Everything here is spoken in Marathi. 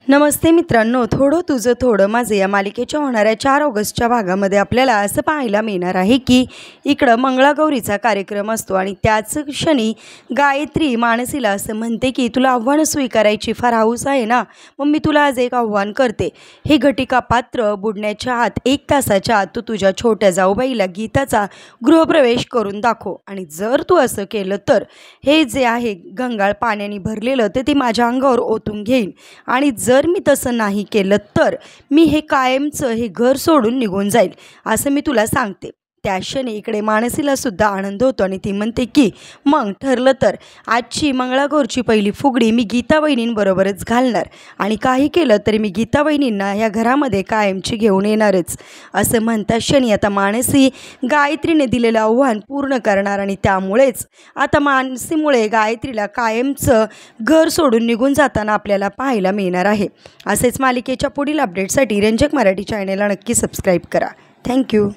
नमस्ते मित्रांनो, थोडं तुझं थोडं माझं या मालिकेच्या होणाऱ्या 4 ऑगस्टच्या भागामध्ये आपल्याला असं पाहायला मिळणार आहे की इकडं मंगळागौरीचा कार्यक्रम असतो आणि त्याच क्षणी गायत्री मानसीला असं म्हणते की तुला आव्हान स्वीकारायची फार हौस आहे ना, मग मी तुला आज एक आव्हान करते. हे घटिका पात्र बुडण्याच्या आत 1 तासाच्या आत तू तुझ्या छोट्या जाऊबाईला गीताचा गृहप्रवेश करून दाखव आणि जर तू असं केलं तर हे जे आहे गंगाळ पाण्याने भरलेलं ते माझ्या अंगावर ओतून घेईन आणि जर मी तसं नाही केलं तर मी हे कायमचं हे घर सोडून निघून जाईल असं मी तुला सांगते. त्या क्षणी इकडे मानसीला सुद्धा आनंद होतो आणि ती म्हणते की मग ठरलं तर आजची मंगळागौरची पहिली फुगडी मी गीता वहिनींबरोबरच घालणार आणि काही केलं तरी मी गीता वहिनींना या घरामध्ये कायमची घेऊन येणारच असं म्हणता क्षणी आता मानसी गायत्रीने दिलेलं आव्हान पूर्ण करणार आणि त्यामुळेच आता मानसीमुळे गायत्रीला कायमचं घर सोडून निघून जाताना आपल्याला पाहायला मिळणार आहे. असेच मालिकेच्या पुढील अपडेटसाठी रंजक मराठी चॅनेलला नक्की सबस्क्राईब करा. थँक्यू.